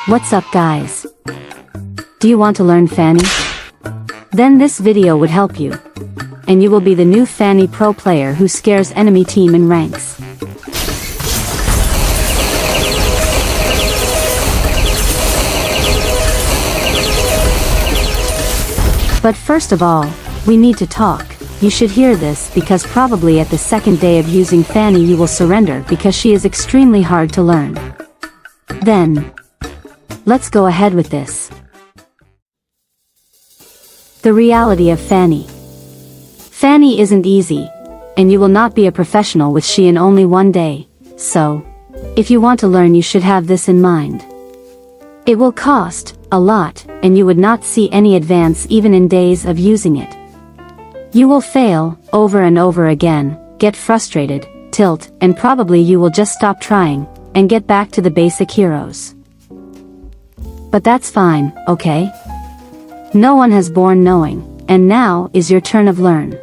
What's up guys? Do you want to learn Fanny? Then this video would help you. And you will be the new Fanny pro player who scares enemy team in ranks. But first of all, we need to talk. You should hear this because probably at the second day of using Fanny you will surrender because she is extremely hard to learn. Then, let's go ahead with this. The reality of Fanny. Fanny isn't easy, and you will not be a professional with she in only one day, so, if you want to learn you should have this in mind. It will cost a lot, and you would not see any advance even in days of using it. You will fail, over and over again, get frustrated, tilt, and probably you will just stop trying, and get back to the basic heroes. But that's fine, okay? No one has born knowing, and now is your turn of learn.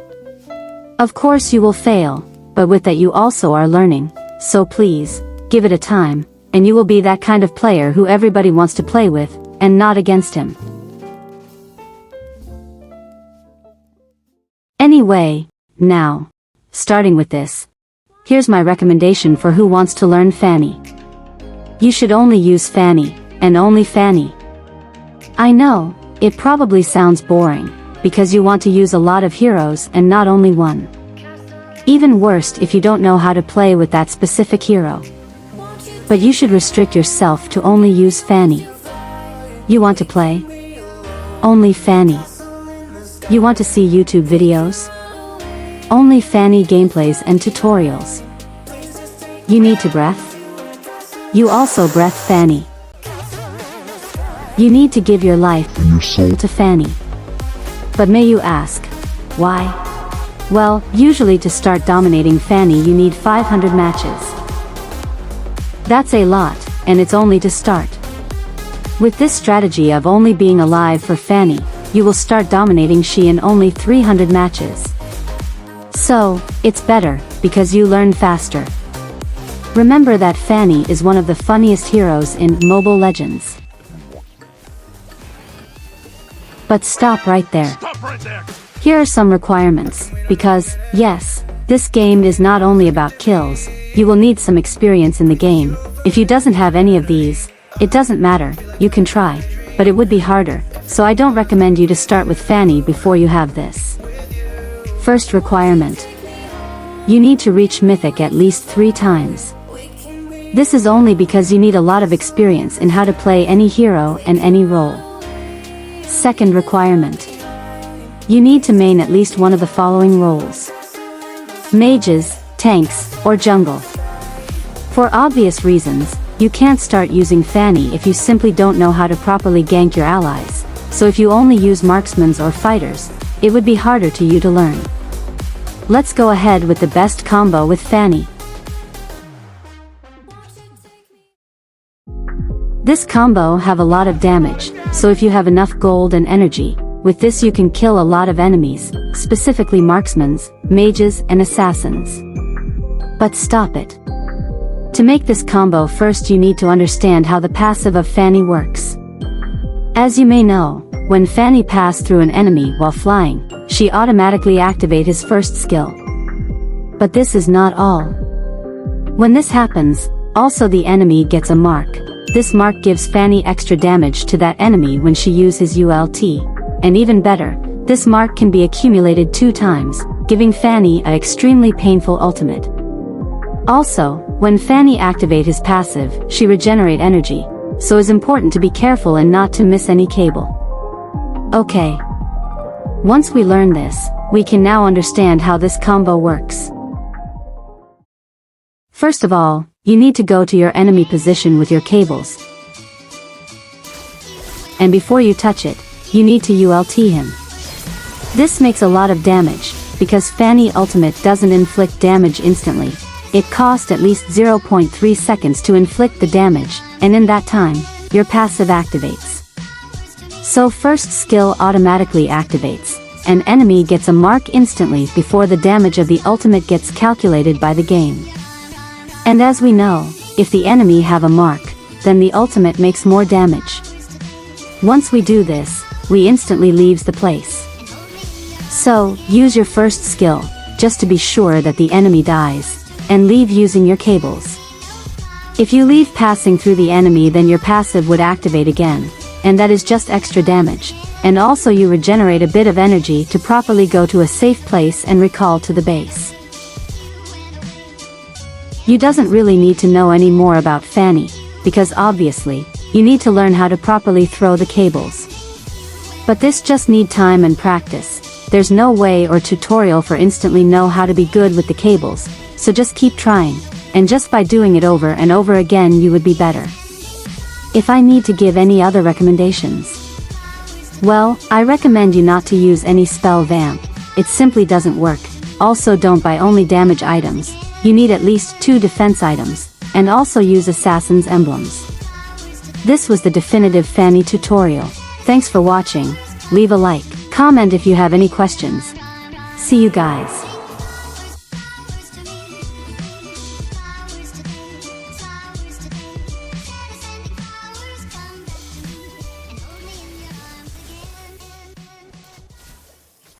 Of course you will fail, but with that you also are learning, so please, give it a time, and you will be that kind of player who everybody wants to play with, and not against him. Anyway, now, starting with this, here's my recommendation for who wants to learn Fanny. You should only use Fanny, and only Fanny. I know, it probably sounds boring, because you want to use a lot of heroes and not only one. Even worst if you don't know how to play with that specific hero. But you should restrict yourself to only use Fanny. You want to play? Only Fanny. You want to see YouTube videos? Only Fanny gameplays and tutorials. You need to breath? You also breath Fanny. You need to give your life and your soul to Fanny. But may you ask, why? Well, usually to start dominating Fanny you need 500 matches. That's a lot, and it's only to start. With this strategy of only being alive for Fanny, you will start dominating she in only 300 matches. So, it's better, because you learn faster. Remember that Fanny is one of the funniest heroes in Mobile Legends. But stop right there. Here are some requirements, because, yes, this game is not only about kills, you will need some experience in the game. If you doesn't have any of these, it doesn't matter, you can try, but it would be harder, so I don't recommend you to start with Fanny before you have this. First requirement. You need to reach Mythic at least 3 times. This is only because you need a lot of experience in how to play any hero and any role. Second requirement. You need to main at least one of the following roles: mages, tanks, or jungle. For obvious reasons, you can't start using Fanny if you simply don't know how to properly gank your allies, so if you only use marksmen or fighters, it would be harder to you to learn. Let's go ahead with the best combo with Fanny. This combo have a lot of damage, so if you have enough gold and energy, with this you can kill a lot of enemies, specifically marksmen, mages and assassins. But stop it. To make this combo first you need to understand how the passive of Fanny works. As you may know, when Fanny passes through an enemy while flying, she automatically activates his first skill. But this is not all. When this happens, also the enemy gets a mark. This mark gives Fanny extra damage to that enemy when she uses ult, and even better, this mark can be accumulated 2 times, giving Fanny an extremely painful ultimate. Also, when Fanny activates his passive, she regenerates energy, so it's important to be careful and not to miss any cable. Okay. Once we learn this, we can now understand how this combo works. First of all, you need to go to your enemy position with your cables. And before you touch it, you need to ult him. This makes a lot of damage, because Fanny ultimate doesn't inflict damage instantly. It costs at least 0.3 seconds to inflict the damage, and in that time, your passive activates. So first skill automatically activates, an enemy gets a mark instantly before the damage of the ultimate gets calculated by the game. And as we know, if the enemy have a mark, then the ultimate makes more damage. Once we do this, we instantly leaves the place. So, use your first skill, just to be sure that the enemy dies, and leave using your cables. If you leave passing through the enemy, then your passive would activate again, and that is just extra damage, and also you regenerate a bit of energy to properly go to a safe place and recall to the base. You doesn't really need to know any more about Fanny, because obviously, you need to learn how to properly throw the cables. But this just need time and practice. There's no way or tutorial for instantly know how to be good with the cables, so just keep trying, and just by doing it over and over again you would be better. If I need to give any other recommendations, well, I recommend you not to use any spell vamp, it simply doesn't work. Also don't buy only damage items, you need at least 2 defense items, and also use assassin's emblems. This was the definitive Fanny tutorial. Thanks for watching, leave a like, comment if you have any questions. See you guys.